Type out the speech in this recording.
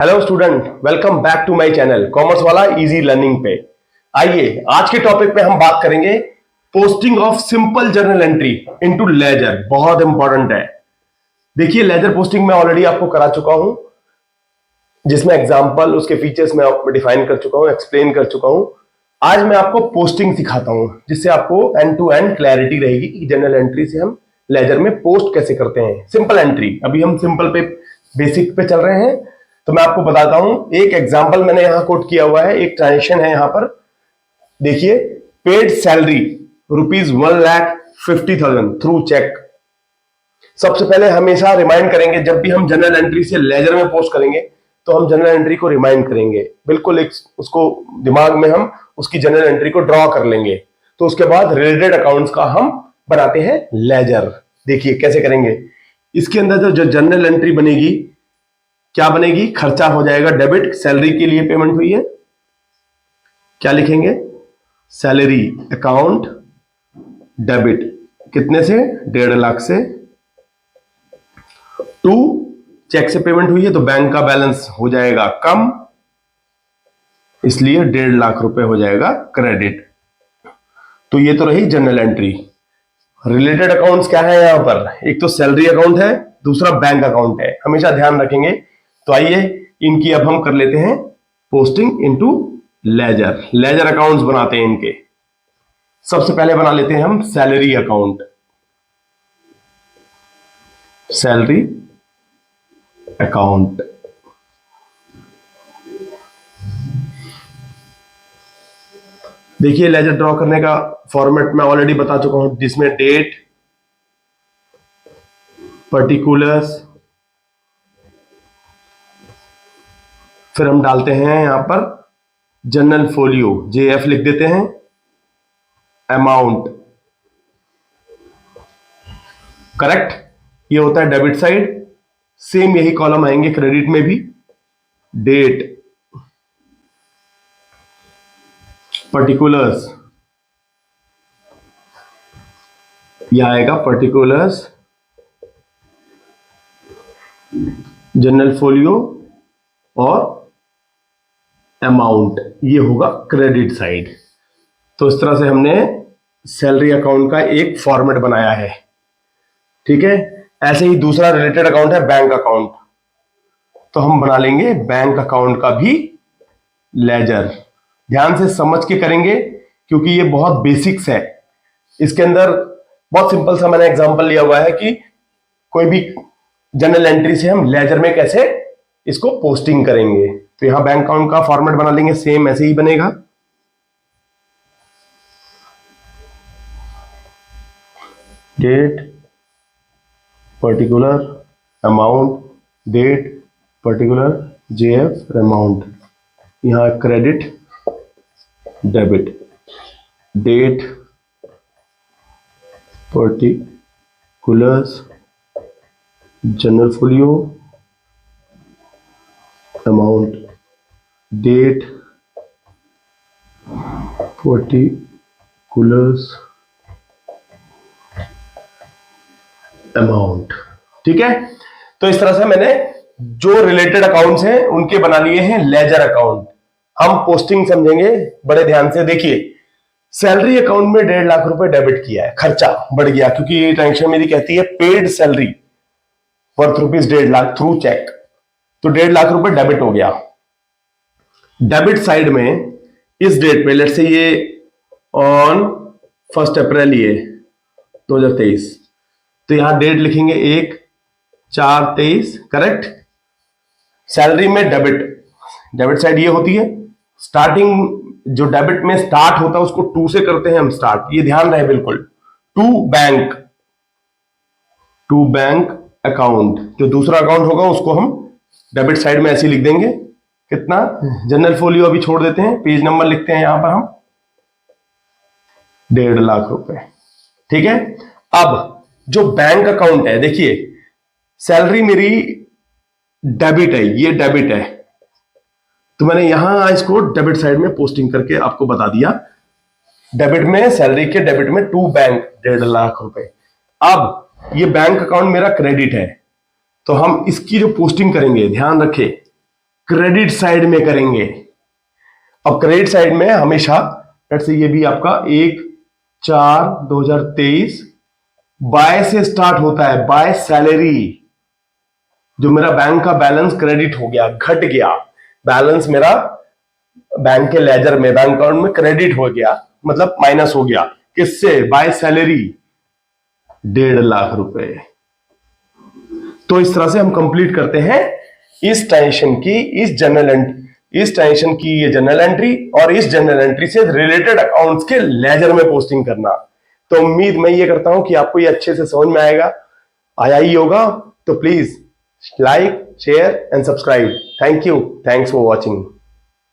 Hello student, welcome back to my channel commerce वाला easy learning पे। आइए आज के टॉपिक पे हम बात करेंगे posting of simple journal entry into ledger. बहुत इंपॉर्टेंट है। देखिए, लेजर पोस्टिंग मैं ऑलरेडी आपको करा चुका हूं, जिसमें एग्जांपल उसके फीचर्स में डिफाइन कर चुका हूं, एक्सप्लेन कर चुका हूं। आज मैं आपको पोस्टिंग सिखाता हूं, जिससे आपको एंड टू एंड क्लैरिटी रहेगी कि जर्नल एंट्री से हम लेजर में पोस्ट कैसे करते हैं। सिंपल एंट्री, अभी हम सिंपल पे बेसिक पे चल रहे हैं, तो मैं आपको बताता हूं। एक एग्जांपल मैंने यहां कोट किया हुआ है, एक ट्रांजेक्शन है यहां पर। देखिए, पेड सैलरी ₹1,50,000 थ्रू चेक। सबसे पहले हमेशा रिमाइंड करेंगे, जब भी हम जनरल एंट्री से लेजर में पोस्ट करेंगे तो हम जनरल एंट्री को रिमाइंड करेंगे, बिल्कुल एक उसको दिमाग में हम उसकी जनरल एंट्री को ड्रॉ कर लेंगे। तो उसके बाद रिलेटेड अकाउंट्स का हम बनाते हैं लेजर। देखिए कैसे करेंगे। इसके अंदर जो जनरल एंट्री बनेगी, क्या बनेगी? खर्चा हो जाएगा डेबिट, सैलरी के लिए पेमेंट हुई है। क्या लिखेंगे? सैलरी अकाउंट डेबिट, कितने से? 1.5 लाख से। टू चेक से पेमेंट हुई है तो बैंक का बैलेंस हो जाएगा कम, इसलिए 1.5 लाख रुपए हो जाएगा क्रेडिट। तो ये तो रही जनरल एंट्री। रिलेटेड अकाउंट्स क्या है यहां पर? एक तो सैलरी अकाउंट है, दूसरा बैंक अकाउंट है, हमेशा ध्यान रखेंगे। तो आइए इनकी अब हम कर लेते हैं posting into ledger. Ledger accounts बनाते हैं इनके। सबसे पहले बना लेते हैं हम सैलरी अकाउंट। सैलरी अकाउंट, देखिए लेजर ड्रॉ करने का फॉर्मेट मैं ऑलरेडी बता चुका हूं, जिसमें डेट, पर्टिकुलर्स, फिर हम डालते हैं यहां पर जनरल फोलियो, JF लिख देते हैं, अमाउंट, करेक्ट। ये होता है डेबिट साइड। सेम यही कॉलम आएंगे क्रेडिट में भी, डेट, पर्टिकुलर्स, यह आएगा पर्टिकुलर्स, जनरल फोलियो और अमाउंट, ये होगा क्रेडिट साइड। तो इस तरह से हमने सैलरी अकाउंट का एक फॉर्मेट बनाया है, ठीक है। ऐसे ही दूसरा रिलेटेड अकाउंट है बैंक अकाउंट। तो हम बना लेंगे बैंक अकाउंट का भी लेजर। ध्यान से समझ के करेंगे, क्योंकि ये बहुत बेसिक्स है। इसके अंदर बहुत सिंपल सा मैंने एग्जांपल लिया हुआ है कि कोई भी जनरल एंट्री से हम लेजर में कैसे इसको पोस्टिंग करेंगे। तो यहां बैंक अकाउंट का फॉर्मेट बना लेंगे, सेम ऐसे ही बनेगा। Date, particular, amount, date, particular, JF, amount. यहां credit, debit, date, particulars, general folio, amount, date, particulars, amount, ठीक है। तो इस तरह से मैंने जो रिलेटेड अकाउंट्स हैं उनके बना लिए हैं लेजर अकाउंट। हम पोस्टिंग समझेंगे बड़े ध्यान से। देखिए, सैलरी अकाउंट में 1.5 लाख रुपए डेबिट किया है, खर्चा बढ़ गया, क्योंकि ये ट्रांजेक्शन मेरी कहती है paid salary worth ₹1.5 lakh through cheque. तो 1.5 लाख रुपए डेबिट हो गया। डेबिट साइड में इस डेट पे, लेट से ये ऑन 1 अप्रैल ये 2023, तो यहां डेट लिखेंगे 1/4/23, करेक्ट। सैलरी में डेबिट, डेबिट साइड ये होती है। स्टार्टिंग जो डेबिट में स्टार्ट होता है उसको 2 से करते हैं हम स्टार्ट, ये ध्यान रहे बिल्कुल। टू बैंक अकाउंट, जो दूसरा अकाउंट होगा उसको हम डेबिट साइड में ऐसे लिख देंगे। कितना? जनरल फोलियो अभी छोड़ देते हैं, पेज नंबर लिखते हैं यहां पर हम 1.5 लाख रुपए, ठीक है। अब जो बैंक अकाउंट है, देखिए सैलरी मेरी डेबिट है, ये डेबिट है, तो मैंने यहां इसको डेबिट साइड में पोस्टिंग करके आपको बता दिया। डेबिट में, सैलरी के डेबिट में टू बैंक 1.5 लाख रुपए। अब ये बैंक अकाउंट मेरा क्रेडिट है, तो हम इसकी जो पोस्टिंग करेंगे, ध्यान रखें क्रेडिट साइड में करेंगे। अब क्रेडिट साइड में हमेशा लेट्स से ये भी आपका 1/4/2023 बाय से स्टार्ट होता है, बाय सैलरी। जो मेरा बैंक का बैलेंस क्रेडिट हो गया, घट गया, बैलेंस मेरा बैंक के लेजर में, बैंक अकाउंट में क्रेडिट हो गया, मतलब माइनस हो गया, किससे? बाय सैलरी, 1.5 लाख रुपए। तो इस तरह से हम कंप्लीट करते हैं इस टेंशन की, इस टेंशन की ये जनरल एंट्री, और इस जनरल एंट्री से रिलेटेड अकाउंट्स के लेजर में पोस्टिंग करना। तो उम्मीद मैं ये करता हूं कि आपको ये अच्छे से समझ में आया ही होगा। तो please like, share and subscribe. Thank you, thanks for watching.